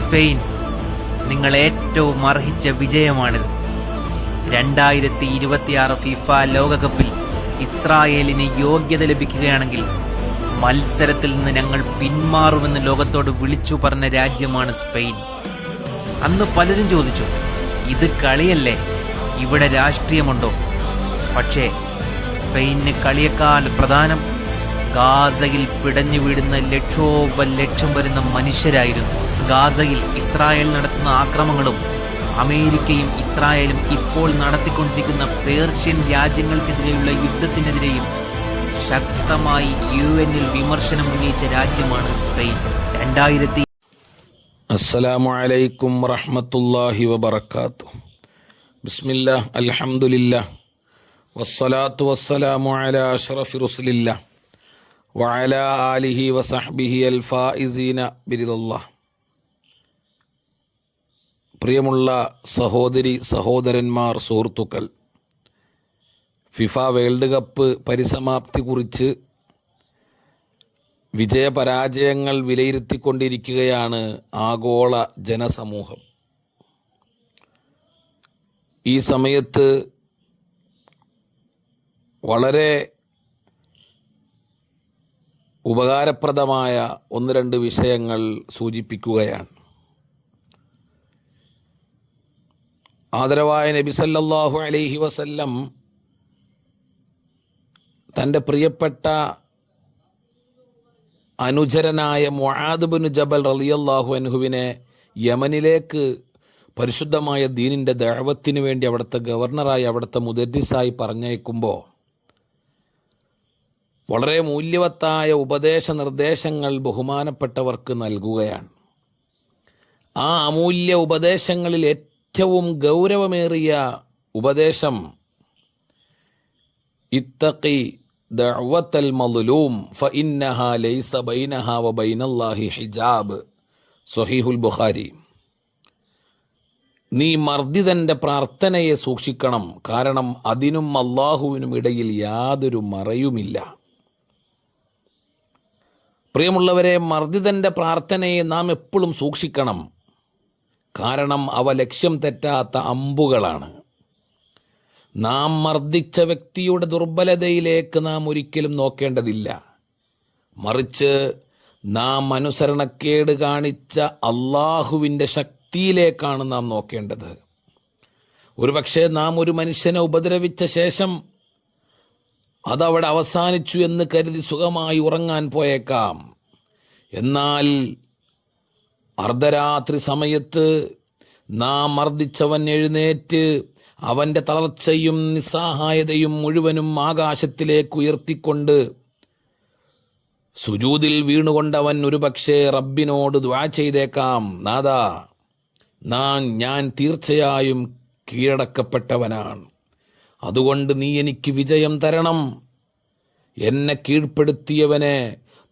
Spain, നിങ്ങൾ ഏറ്റവും അർഹിച്ച വിജയമാണിത്. 2026 FIFA ലോകകപ്പിൽ ഇസ്രായേലിന് യോഗ്യത ലഭിക്കുകയാണെങ്കിൽ മത്സരത്തിൽ നിന്ന് ഞങ്ങൾ പിന്മാറുമെന്ന് ലോകത്തോട് വിളിച്ചു പറഞ്ഞ രാജ്യമാണ് സ്പെയിൻ. അന്ന് പലരും ചോദിച്ചു, ഇത് കളിയല്ലേ, ഇവിടെ രാഷ്ട്രീയമുണ്ടോ? പക്ഷേ സ്പെയിനിന് കളിയേക്കാൾ പ്രധാനം ഗാസയിൽ പിടഞ്ഞു വീടുന്ന ലക്ഷം വരുന്ന മനുഷ്യരായിരുന്നു. ഗാസയിൽ ഇസ്രായേൽ നടത്തുന്ന ആക്രമണങ്ങളും അമേരിക്കയും ഇസ്രായേലും ഇപ്പോൾ നടത്തിക്കൊണ്ടിരിക്കുന്ന പേർഷ്യൻ രാജ്യങ്ങൾക്കെതിരെയുള്ള യുദ്ധത്തിനെതിരെയും ശക്തമായി UN-ൽ വിമർശനം ഉന്നയിച്ച രാജ്യമാണ് സ്പെയിൻ. അസ്സലാമു അലൈക്കും വറഹ്മത്തുള്ളാഹി വബറകാതുഹു. ബിസ്മില്ലാഹ്, അൽഹംദുലില്ലാഹ്, വസ്സലാത്തു വസ്സലാമു അലാ അഷ്റഫി റസൂലില്ലാഹ് വഅലാ ആലിഹി വസഹ്ബിഹി അൽ ഫായിസീന ബിറിദല്ലാഹ്. പ്രിയമുള്ള സഹോദരി സഹോദരന്മാർ, സുഹൃത്തുക്കൾ, ഫിഫ വേൾഡ് കപ്പ് പരിസമാപ്തി കുറിച്ച് വിജയപരാജയങ്ങൾ വിലയിരുത്തിക്കൊണ്ടിരിക്കുകയാണ് ആഗോള ജനസമൂഹം. ഈ സമയത്ത് വളരെ ഉപകാരപ്രദമായ ഒന്ന് രണ്ട് വിഷയങ്ങൾ സൂചിപ്പിക്കുകയാണ്. ആദരവായ നബി സല്ലല്ലാഹു അലൈഹി വസല്ലം തൻ്റെ പ്രിയപ്പെട്ട അനുചരനായ മുആദ് ബിൻ ജബൽ റളിയല്ലാഹു അൻഹുവിനെ യമനിലേക്ക് പരിശുദ്ധമായ ദീനിൻ്റെ ദഅവത്തിന് വേണ്ടി അവിടുത്തെ ഗവർണറായി, അവിടുത്തെ മുദരിസായി പറഞ്ഞയക്കുമ്പോൾ വളരെ മൂല്യവത്തായ ഉപദേശ നിർദ്ദേശങ്ങൾ ബഹുമാനപ്പെട്ടവർക്ക് നൽകുകയാണ്. ആ അമൂല്യ ഉപദേശങ്ങളിൽ ഏറ്റവും ഗൗരവമേറിയ ഉപദേശം ഇത്തഖി ദഅവത്തൽ മദ്ലൂം ഫഇന്നഹാ ലൈസ ബൈനഹാ വബൈനല്ലാഹി ഹിജാബ്. സ്വഹീഹുൽ ബുഖാരി. നീ മർദിതന്റെ പ്രാർത്ഥനയെ സൂക്ഷിക്കണം, കാരണം അതിനും അല്ലാഹുവിനും ഇടയിൽ യാതൊരു മറയുമില്ല. പ്രിയമുള്ളവരെ, മർദിതന്റെ പ്രാർത്ഥനയെ നാം എപ്പോഴും സൂക്ഷിക്കണം, കാരണം അവ ലക്ഷ്യം തെറ്റാത്ത അമ്പുകളാണ്. നാം മർദിച്ച വ്യക്തിയുടെ ദുർബലതയിലേക്ക് നാം ഒരിക്കലും നോക്കേണ്ടതില്ല, മറിച്ച് നാം അനുസരണക്കേട് കാണിച്ച അള്ളാഹുവിൻ്റെ ശക്തിയിലേക്കാണ് നാം നോക്കേണ്ടത്. ഒരുപക്ഷെ നാം ഒരു മനുഷ്യനെ ഉപദ്രവിച്ച ശേഷം അതവിടെ അവസാനിച്ചു എന്ന് കരുതി സുഖമായി ഉറങ്ങാൻ പോയേക്കാം. എന്നാൽ അർദ്ധരാത്രി സമയത്ത് നാം മർദിച്ചവൻ എഴുന്നേറ്റ് അവൻ്റെ തളർച്ചയും നിസ്സഹായതയും മുഴുവനും ആകാശത്തിലേക്ക് ഉയർത്തിക്കൊണ്ട് സുജൂദിൽ വീണുകൊണ്ടവൻ ഒരുപക്ഷെ റബ്ബിനോട് ദുആ ചെയ്തേക്കാം, നാഥാ, ഞാൻ തീർച്ചയായും കീഴടക്കപ്പെട്ടവനാണ്, അതുകൊണ്ട് നീ എനിക്ക് വിജയം തരണം, എന്നെ കീഴ്പ്പെടുത്തിയവനെ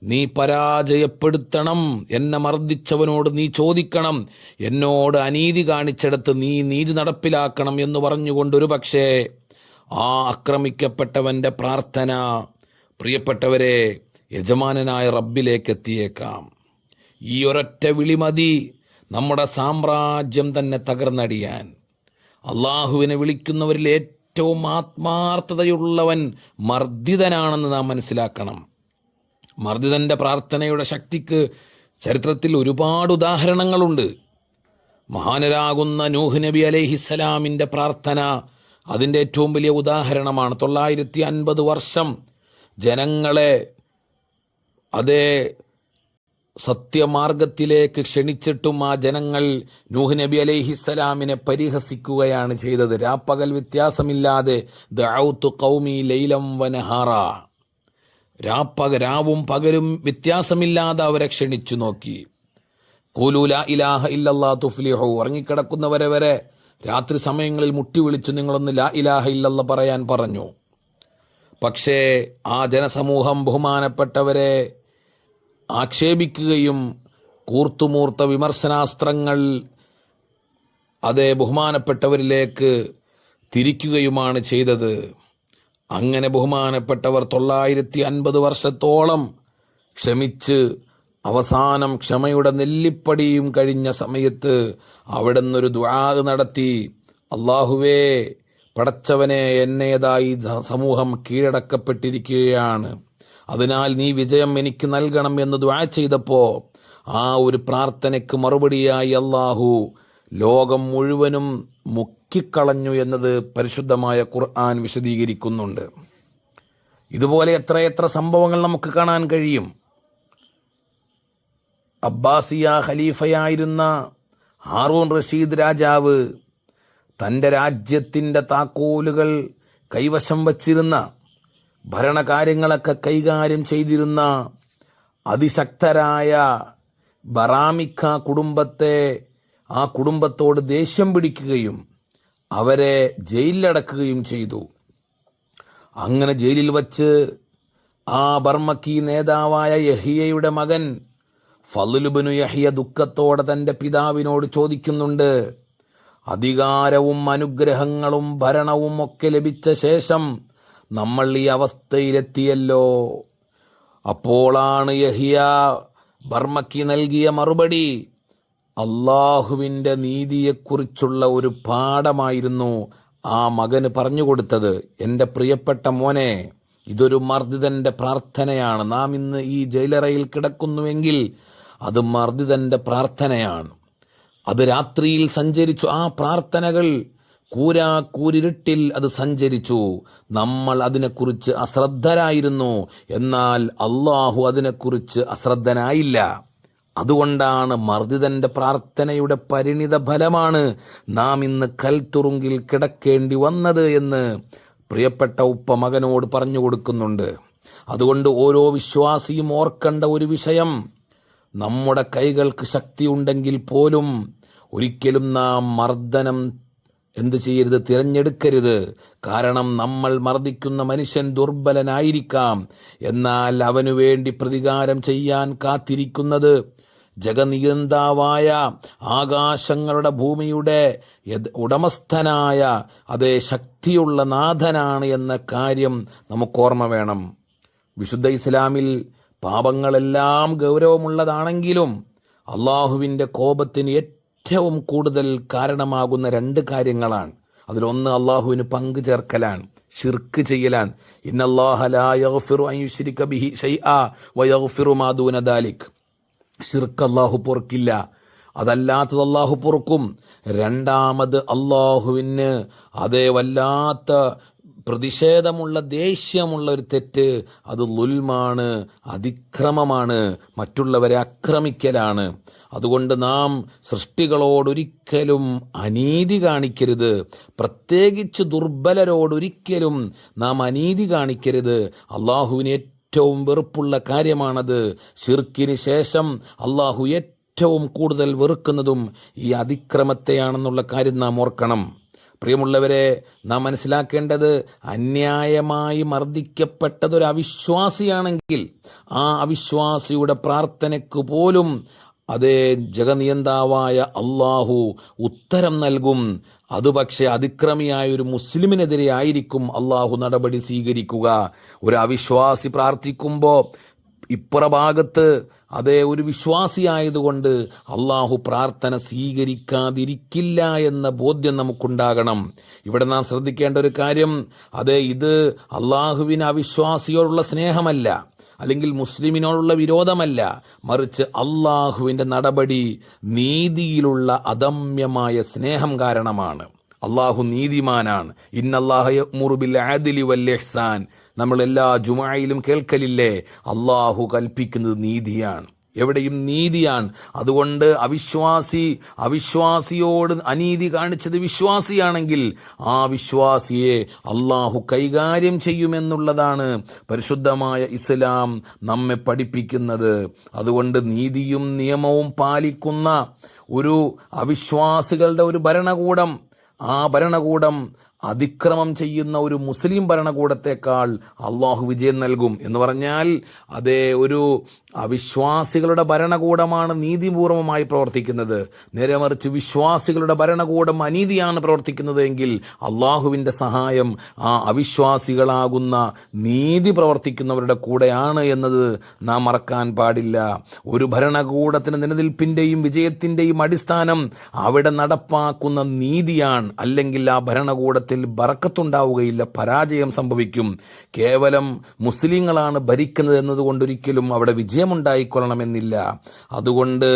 നീ പരാജയപ്പെടുത്തണം, എന്നെ മർദിച്ചവനോട് നീ ചോദിക്കണം, എന്നോട് അനീതി കാണിച്ചെടുത്ത് നീ നീതി നടപ്പിലാക്കണം എന്ന് പറഞ്ഞുകൊണ്ട് ഒരുപക്ഷെ ആ ആക്രമിക്കപ്പെട്ടവൻ്റെ പ്രാർത്ഥന, പ്രിയപ്പെട്ടവരെ, യജമാനനായ റബ്ബിലേക്ക് എത്തിയേക്കാം. ഈ ഒരൊറ്റ വിളിമതി നമ്മുടെ സാമ്രാജ്യം തന്നെ തകർന്നടിയാൻ. അള്ളാഹുവിനെ വിളിക്കുന്നവരിൽ ഏറ്റവും ആത്മാർത്ഥതയുള്ളവൻ മർദിതനാണെന്ന് നാം മനസ്സിലാക്കണം. മർദിതന്റെ പ്രാർത്ഥനയുടെ ശക്തിക്ക് ചരിത്രത്തിൽ ഒരുപാട് ഉദാഹരണങ്ങളുണ്ട്. മഹാനരാകുന്ന നൂഹ് നബി അലൈഹിസ്സലാമിൻ്റെ പ്രാർത്ഥന അതിൻ്റെ ഏറ്റവും വലിയ ഉദാഹരണമാണ്. 950 വർഷം ജനങ്ങളെ അതേ സത്യമാർഗത്തിലേക്ക് ക്ഷണിച്ചിട്ടും ആ ജനങ്ങൾ നൂഹ് നബി അലൈഹിസ്സലാമിനെ പരിഹസിക്കുകയാണ് ചെയ്തത്. രാപ്പകൽ വ്യത്യാസമില്ലാതെ ദഅൗതു ഖൗമി ലൈലം വനഹാറ, രാവും പകലും വ്യത്യാസമില്ലാതെ അവരെ ക്ഷണിച്ചു നോക്കി. ഖൂലൂ ലാ ഇലാഹ ഇല്ലല്ലാഹ് തുഫ്ലിഹൂ, ഉറങ്ങിക്കിടക്കുന്നവരെ വരെ രാത്രി സമയങ്ങളിൽ മുട്ടി വിളിച്ചു നിങ്ങളൊന്ന് ലാ ഇലാഹ ഇല്ലല്ലാഹ് പറയാൻ പറഞ്ഞു. പക്ഷേ ആ ജനസമൂഹം ബഹുമാനപ്പെട്ടവരെ ആക്ഷേപിക്കുകയും കൂർത്തുമൂർത്ത വിമർശനാസ്ത്രങ്ങൾ അതേ ബഹുമാനപ്പെട്ടവരിലേക്ക് തിരിക്കുകയുമാണ് ചെയ്തത്. അങ്ങനെ ബഹുമാനപ്പെട്ടവർ 950 വർഷത്തോളം ക്ഷമിച്ച് അവസാനം ക്ഷമയുടെ നെല്ലിപ്പടിയും കഴിഞ്ഞ സമയത്ത് അവിടെ നിന്നൊരു ദുആ നടത്തി, അള്ളാഹുവേ പടച്ചവനെ, എന്നേതായി സമൂഹം കീഴടക്കപ്പെട്ടിരിക്കുകയാണ്, അതിനാൽ നീ വിജയം എനിക്ക് നൽകണം എന്ന് ദുആ ചെയ്തപ്പോൾ ആ ഒരു പ്രാർത്ഥനയ്ക്ക് മറുപടിയായി അള്ളാഹു ലോകം മുഴുവനും മുക്കിക്കളഞ്ഞു എന്നത് പരിശുദ്ധമായ ഖുർആൻ വിശദീകരിക്കുന്നുണ്ട്. ഇതുപോലെ എത്രയെത്ര സംഭവങ്ങൾ നമുക്ക് കാണാൻ കഴിയും. അബ്ബാസിയ ഖലീഫയായിരുന്ന ഹാറൂൺ റഷീദ് രാജാവ് തൻ്റെ രാജ്യത്തിൻ്റെ താക്കോലുകൾ കൈവശം വച്ചിരുന്ന, ഭരണകാര്യങ്ങളൊക്കെ കൈകാര്യം ചെയ്തിരുന്ന അതിശക്തരായ ബറാമിക്ക കുടുംബത്തെ, ആ കുടുംബത്തോട് ദേഷ്യം പിടിക്കുകയും അവരെ ജയിലിലടക്കുകയും ചെയ്തു. അങ്ങനെ ജയിലിൽ വച്ച് ആ ബർമക്കി നേതാവായ യഹിയയുടെ മകൻ ഫളുലുബ്നു യഹിയ ദുഃഖത്തോടെ തൻ്റെ പിതാവിനോട് ചോദിക്കുന്നുണ്ട്, അധികാരവും അനുഗ്രഹങ്ങളും ഭരണവും ഒക്കെ ലഭിച്ച ശേഷം നമ്മൾ ഈ അവസ്ഥയിലെത്തിയല്ലോ. അപ്പോളാണ് യഹിയ ബർമക്കി നൽകിയ മറുപടി അള്ളാഹുവിൻ്റെ നീതിയെക്കുറിച്ചുള്ള ഒരു പാഠമായിരുന്നു ആ മകന് പറഞ്ഞുകൊടുത്തത്. എൻ്റെ പ്രിയപ്പെട്ട മോനെ, ഇതൊരു മർദിതന്റെ പ്രാർത്ഥനയാണ്. നാം ഇന്ന് ഈ ജയിലറയിൽ കിടക്കുന്നുവെങ്കിൽ അത് മർദിതന്റെ പ്രാർത്ഥനയാണ്. അത് രാത്രിയിൽ സഞ്ചരിച്ചു. ആ പ്രാർത്ഥനകൾ കൂരിരുട്ടിൽ അത് സഞ്ചരിച്ചു. നമ്മൾ അതിനെക്കുറിച്ച് അശ്രദ്ധരായിരുന്നു. എന്നാൽ അള്ളാഹു അതിനെക്കുറിച്ച് അശ്രദ്ധനായില്ല. അതുകൊണ്ടാണ് മർദിതന്റെ പ്രാർത്ഥനയുടെ പരിണിത ഫലമാണ് നാം ഇന്ന് കൽത്തുറുങ്കിൽ കിടക്കേണ്ടി വന്നത് എന്ന് പ്രിയപ്പെട്ട ഉപ്പ മകനോട് പറഞ്ഞു കൊടുക്കുന്നുണ്ട്. അതുകൊണ്ട് ഓരോ വിശ്വാസിയും ഓർക്കേണ്ട ഒരു വിഷയം, നമ്മുടെ കൈകൾക്ക് ശക്തിയുണ്ടെങ്കിൽ പോലും ഒരിക്കലും നാം മർദ്ദനം എന്ത് ചെയ്യരുത്, തിരഞ്ഞെടുക്കരുത്. കാരണം നമ്മൾ മർദ്ദിക്കുന്ന മനുഷ്യൻ ദുർബലനായിരിക്കാം. എന്നാൽ അവനു വേണ്ടി പ്രതികാരം ചെയ്യാൻ കാത്തിരിക്കുന്നത് ജഗനിയന്താവായ ആകാശങ്ങളുടെ ഭൂമിയുടെ ഉടമസ്ഥനായ അതേ ശക്തിയുള്ള നാഥനാണ് എന്ന കാര്യം നമുക്കോർമ്മ വേണം. വിശുദ്ധ ഇസ്ലാമിൽ പാപങ്ങളെല്ലാം ഗൗരവമുള്ളതാണെങ്കിലും അള്ളാഹുവിൻ്റെ കോപത്തിന് ഏറ്റവും കൂടുതൽ കാരണമാകുന്ന രണ്ട് കാര്യങ്ങളാണ്. അതിലൊന്ന് അള്ളാഹുവിന് പങ്കു ചേർക്കലാണ്, ശിർക്ക് ചെയ്യലാണ്. ഇന്നല്ലാഹ ലാ യഗ്ഫിറു അൻ യുശ്രിക ബിഹി ശൈആ വയഗ്ഫിറു മാ ദൂന ദാലിക്. ശിർക്ക് അള്ളാഹു പൊറുക്കില്ല, അതല്ലാത്തത് അള്ളാഹു പൊറുക്കും. രണ്ടാമത് അള്ളാഹുവിന് അതേ വല്ലാത്ത പ്രതിഷേധമുള്ള, ദേഷ്യമുള്ള ഒരു തെറ്റ്, അത് ലുൽമാണ്, അതിക്രമമാണ്, മറ്റുള്ളവരെ ആക്രമിക്കലാണ്. അതുകൊണ്ട് നാം സൃഷ്ടികളോടൊരിക്കലും അനീതി കാണിക്കരുത്. പ്രത്യേകിച്ച് ദുർബലരോടൊരിക്കലും നാം അനീതി കാണിക്കരുത്. അള്ളാഹുവിന് ഏറ്റവും വെറുപ്പുള്ള കാര്യമാണത്. ശിർക്കിന് ശേഷം അള്ളാഹു ഏറ്റവും കൂടുതൽ വെറുക്കുന്നതും ഈ അതിക്രമത്തെയാണെന്നുള്ള കാര്യം നാം ഓർക്കണം. പ്രിയമുള്ളവരെ, നാം മനസ്സിലാക്കേണ്ടത്, അന്യായമായി മർദ്ദിക്കപ്പെട്ടതൊരു അവിശ്വാസിയാണെങ്കിൽ ആ അവിശ്വാസിയുടെ പ്രാർത്ഥനയ്ക്ക് പോലും അതേ ജഗനിയന്താവായ അള്ളാഹു ഉത്തരം നൽകും. അത് പക്ഷേ അതിക്രമിയായ ഒരു മുസ്ലിമിനെതിരെ ആയിരിക്കും അള്ളാഹു നടപടി സ്വീകരിക്കുക. ഒരു അവിശ്വാസി പ്രാർത്ഥിക്കുമ്പോൾ ഇപ്പുറഭാഗത്ത് അതേ ഒരു വിശ്വാസിയായതുകൊണ്ട് അള്ളാഹു പ്രാർത്ഥന സ്വീകരിക്കാതിരിക്കില്ല എന്ന ബോധ്യം നമുക്കുണ്ടാകണം. ഇവിടെ നാം ശ്രദ്ധിക്കേണ്ട ഒരു കാര്യം, അതേ ഇത് അള്ളാഹുവിന് അവിശ്വാസിയോടുള്ള സ്നേഹമല്ല, അല്ലെങ്കിൽ മുസ്ലിമിനോടുള്ള വിരോധമല്ല, മറിച്ച് അള്ളാഹുവിൻ്റെ നടപടി നീതിയിലുള്ള അദമ്യമായ സ്നേഹം കാരണമാണ്. അള്ളാഹു നീതിമാനാണ്. ഇന്നല്ലാഹ യഅ്മുറു ബിൽ അദ്ലി വൽ ഇഹ്സാൻ. നമ്മൾ എല്ലാ ജുമുഅയിലും കേൾക്കലില്ലേ, അള്ളാഹു കൽപ്പിക്കുന്നത് നീതിയാണ്, എവിടെയും നീതിയാണ്. അതുകൊണ്ട് അവിശ്വാസിയോട് അനീതി കാണിച്ചത് വിശ്വാസിയാണെങ്കിൽ ആ വിശ്വാസിയെ അള്ളാഹു കൈകാര്യം ചെയ്യുമെന്നുള്ളതാണ് പരിശുദ്ധമായ ഇസ്ലാം നമ്മെ പഠിപ്പിക്കുന്നത്. അതുകൊണ്ട് നീതിയും നിയമവും പാലിക്കുന്ന ഒരു അവിശ്വാസികളുടെ ഒരു ഭരണകൂടം, ആ ഭരണകൂടം അതിക്രമം ചെയ്യുന്ന ഒരു മുസ്ലിം ഭരണകൂടത്തെക്കാൾ അള്ളാഹു വിജയം നൽകും എന്ന് പറഞ്ഞാൽ, അതേ ഒരു അവിശ്വാസികളുടെ ഭരണകൂടമാണ് നീതിപൂർവമായി പ്രവർത്തിക്കുന്നത്, നേരെ മറിച്ച് വിശ്വാസികളുടെ ഭരണകൂടം അനീതിയാണ് പ്രവർത്തിക്കുന്നത് എങ്കിൽ അള്ളാഹുവിൻ്റെ സഹായം ആ അവിശ്വാസികളാകുന്ന നീതി പ്രവർത്തിക്കുന്നവരുടെ കൂടെയാണ് എന്നത് നാം മറക്കാൻ പാടില്ല. ഒരു ഭരണകൂടത്തിന് നിലനിൽപ്പിൻ്റെയും വിജയത്തിൻ്റെയും അടിസ്ഥാനം അവിടെ നടപ്പാക്കുന്ന നീതിയാണ്. അല്ലെങ്കിൽ ആ ഭരണകൂടത്തിൽ ബറക്കത്തുണ്ടാവുകയില്ല, പരാജയം സംഭവിക്കും. കേവലം മുസ്ലിങ്ങളാണ് ഭരിക്കുന്നത് എന്നതുകൊണ്ടൊരിക്കലും അവിടെ വിജയമുണ്ടായിക്കൊള്ളണമെന്നില്ല. അതുകൊണ്ട്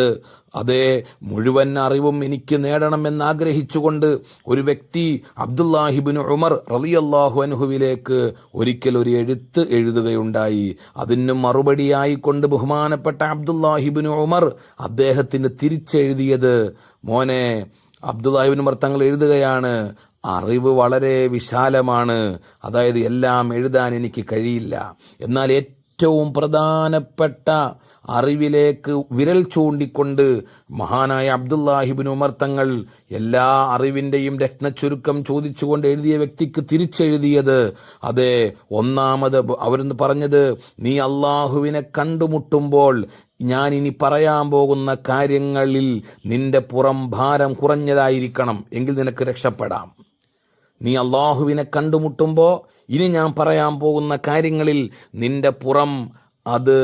അതേ മുഴുവൻ അറിവും എനിക്ക് നേടണമെന്നാഗ്രഹിച്ചുകൊണ്ട് ഒരു വ്യക്തി അബ്ദുല്ലാഹിബ്നു ഉമർ റളിയല്ലാഹു അൻഹുവിലേക്ക് ഒരിക്കൽ ഒരു എഴുത്ത് എഴുതുകയുണ്ടായി. അതിന് മറുപടിയായിക്കൊണ്ട് ബഹുമാനപ്പെട്ട അബ്ദുല്ലാഹിബ്നു ഉമർ അദ്ദേഹത്തിന് തിരിച്ചെഴുതിയത്, മോനെ അബ്ദുല്ലാഹിബ്നു ഉമർ തങ്ങൾ എഴുതുകയാണ്, അറിവ് വളരെ വിശാലമാണ്, അതായത് എല്ലാം എഴുതാൻ എനിക്ക് കഴിയില്ല, എന്നാൽ ഏറ്റവും പ്രധാനപ്പെട്ട അറിവിലേക്ക് വിരൽ ചൂണ്ടിക്കൊണ്ട് മഹാനായ അബ്ദുല്ലാഹിബ്നു ഉമർ തങ്ങൾ എല്ലാ അറിവിൻ്റെയും രത്നച്ചുരുക്കം ചോദിച്ചുകൊണ്ട് എഴുതിയ വ്യക്തിക്ക് തിരിച്ചെഴുതിയത്, അതെ ഒന്നാമത് അവരെന്ന് പറഞ്ഞത്, നീ അള്ളാഹുവിനെ കണ്ടുമുട്ടുമ്പോൾ ഞാൻ ഇനി പറയാൻ പോകുന്ന കാര്യങ്ങളിൽ നിന്റെ പുറം ഭാരം കുറഞ്ഞതായിരിക്കണം, എങ്കിൽ നിനക്ക് രക്ഷപ്പെടാം. നീ അള്ളാഹുവിനെ കണ്ടുമുട്ടുമ്പോൾ ഇനി ഞാൻ പറയാൻ പോകുന്ന കാര്യങ്ങളിൽ നിന്റെ പുറം അത്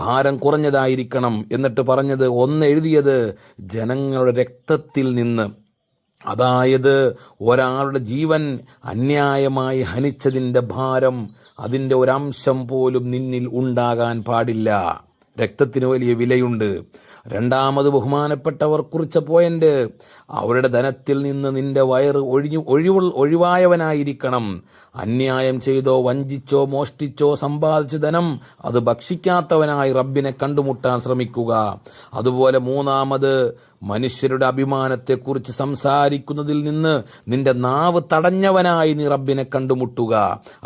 ഭാരം കുറഞ്ഞതായിരിക്കണം. എന്നിട്ട് പറഞ്ഞത്, ഒന്ന് എഴുതിയത് ജനങ്ങളുടെ രക്തത്തിൽ നിന്ന്, അതായത് ഒരാളുടെ ജീവൻ അന്യായമായി ഹനിച്ചതിൻ്റെ ഭാരം അതിൻ്റെ ഒരംശം പോലും നിന്നിൽ ഉണ്ടാകാൻ പാടില്ല. രക്തത്തിന് വലിയ വിലയുണ്ട്. രണ്ടാമത് ബഹുമാനപ്പെട്ടവർ കുറിച്ച പോയിന്റ്, അവരുടെ ധനത്തിൽ നിന്ന് നിന്റെ വയറ് ഒഴിവായവനായിരിക്കണം. അന്യായം ചെയ്തോ വഞ്ചിച്ചോ മോഷ്ടിച്ചോ സമ്പാദിച്ച ധനം അത് ഭക്ഷിക്കാത്തവനായി റബ്ബിനെ കണ്ടുമുട്ടാൻ ശ്രമിക്കുക. അതുപോലെ മൂന്നാമത് മനുഷ്യരുടെ അഭിമാനത്തെക്കുറിച്ച് സംസാരിക്കുന്നതിൽ നിന്ന് നിന്റെ നാവ് തടഞ്ഞവനായി നീ റബ്ബിനെ കണ്ടുമുട്ടുക.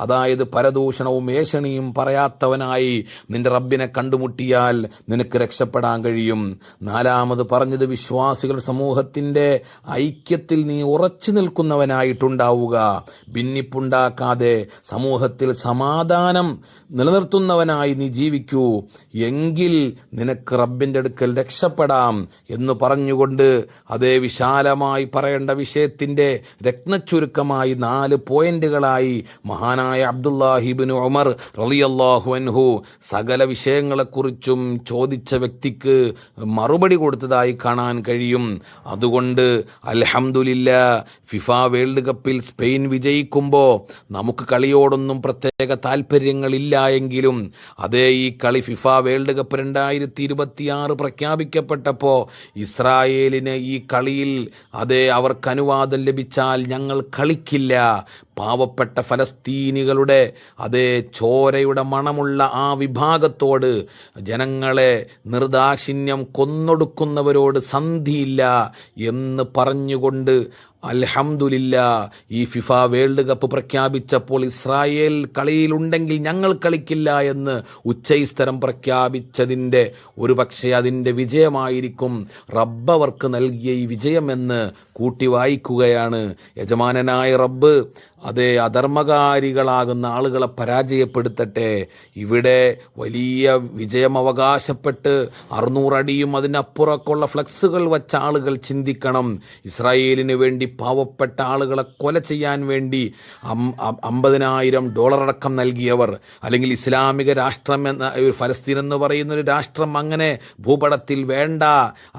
അതായത് പരദൂഷണവും ഏഷണിയും പറയാത്തവനായി നിന്റെ റബ്ബിനെ കണ്ടുമുട്ടിയാൽ നിനക്ക് രക്ഷപ്പെടാൻ കഴിയും. നാലാമത് പറഞ്ഞത്, വിശ്വാസികളുടെ സമൂഹത്തിന്റെ ഐക്യത്തിൽ നീ ഉറച്ചു നിൽക്കുന്നവനായിട്ടുണ്ടാവുക. ഭിന്നിപ്പുണ്ടാക്കാതെ സമൂഹത്തിൽ സമാധാനം നിലനിർത്തുന്നവനായി നീ ജീവിക്കൂ, എങ്കിൽ നിനക്ക് റബ്ബിന്റെ അടുക്കൽ രക്ഷപ്പെടാം എന്ന് പറഞ്ഞുകൊണ്ട് അതേ വിശാലമായി പറയേണ്ട വിഷയത്തിന്റെ രത്നച്ചുരുക്കമായി 4 പോയിന്റുകളായി മഹാനായ അബ്ദുല്ലാഹിബ്നു ഉമർ റളിയല്ലാഹു അൻഹു സകല വിഷയങ്ങളെക്കുറിച്ചും ചോദിച്ച വ്യക്തിക്ക് മറുപടി കൊടുത്തതായി കാണാൻ കഴിയും. അതുകൊണ്ട് അൽഹംദുലില്ലാഹ്, ഫിഫ വേൾഡ് കപ്പിൽ സ്പെയിൻ വിജയിക്കുമ്പോൾ നമുക്ക് കളിയോടൊന്നും പ്രത്യേക താല്പര്യങ്ങളില്ല എങ്കിലും അതേ ഈ കളി ഫിഫ വേൾഡ് കപ്പ് 2026 പ്രഖ്യാപിക്കപ്പെട്ടപ്പോൾ ഇസ്രായേലിന് ഈ കളിയിൽ അതേ അവർക്ക് അനുവാദം ലഭിച്ചാൽ ഞങ്ങൾ കളിക്കില്ല, പാവപ്പെട്ട ഫലസ്തീനികളുടെ അതേ ചോരയുടെ മണമുള്ള ആ വിഭാഗത്തോട്, ജനങ്ങളെ നിർദാക്ഷിണ്യം കൊന്നൊടുക്കുന്നവരോട് സന്ധിയില്ല എന്ന് പറഞ്ഞുകൊണ്ട് അൽഹംദുലില്ലാഹ് ഈ ഫിഫ വേൾഡ് കപ്പ് പ്രഖ്യാപിച്ചപ്പോൾ ഇസ്രായേൽ കളിയിലുണ്ടെങ്കിൽ ഞങ്ങൾ കളിക്കില്ല എന്ന് ഉച്ചൈസ്തരം പ്രഖ്യാപിച്ചതിൻ്റെ ഒരു പക്ഷേ അതിൻ്റെ വിജയമായിരിക്കും റബ്ബവർക്ക് നൽകിയ ഈ വിജയമെന്ന് കൂട്ടി വായിക്കുകയാണ്. യജമാനനായ റബ്ബ് അതേ അധർമ്മകാരികളാകുന്ന ആളുകളെ പരാജയപ്പെടുത്തട്ടെ. ഇവിടെ വലിയ വിജയം അവകാശപ്പെട്ട് 600 അടിയും അതിനപ്പുറമൊക്കെയുള്ള ഫ്ലക്സുകൾ വച്ച ആളുകൾ ചിന്തിക്കണം, ഇസ്രായേലിന് വേണ്ടി പാവപ്പെട്ട ആളുകളെ കൊല ചെയ്യാൻ വേണ്ടി $50,000 അടക്കം നൽകിയവർ, അല്ലെങ്കിൽ ഇസ്ലാമിക രാഷ്ട്രം എന്ന ഫലസ്തീൻ എന്ന് പറയുന്ന ഒരു രാഷ്ട്രം അങ്ങനെ ഭൂപടത്തിൽ വേണ്ട,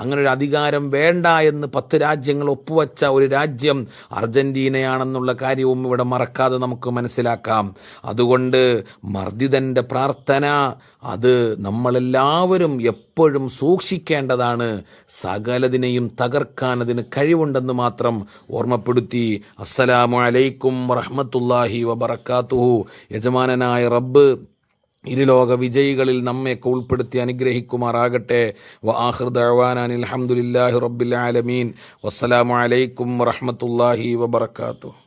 അങ്ങനെ ഒരു അധികാരം വേണ്ട എന്ന് 10 രാജ്യങ്ങൾ ഒപ്പുവെച്ച ഒരു രാജ്യം അർജന്റീനയാണെന്നുള്ള കാര്യവും ഇവിടെ മറക്കാതെ നമുക്ക് മനസ്സിലാക്കാം. അതുകൊണ്ട് മർദിതന്റെ പ്രാർത്ഥന അത് നമ്മളെല്ലാവരും എപ്പോഴും സൂക്ഷിക്കേണ്ടതാണ്. സകലതിനെയും തകർക്കാൻ അതിന് കഴിവുണ്ടെന്ന് മാത്രം ഓർമ്മപ്പെടുത്തി. അസ്സലാമു അലൈക്കും വറഹ്മത്തുള്ളാഹി വബറകാതുഹു. യജമാനനായ റബ്ബ് ഇരുലോക വിജയികളിൽ നമ്മയൊക്കെ ഉൾപ്പെടുത്തി അനുഗ്രഹിക്കുമാറാകട്ടെ. വആഖിറു ദഅ്വാനാ അൽഹംദുലില്ലാഹി റബ്ബിൽ ആലമീൻ. വസ്സലാമു അലൈക്കും വറഹ്മത്തുള്ളാഹി വബറകാതുഹു.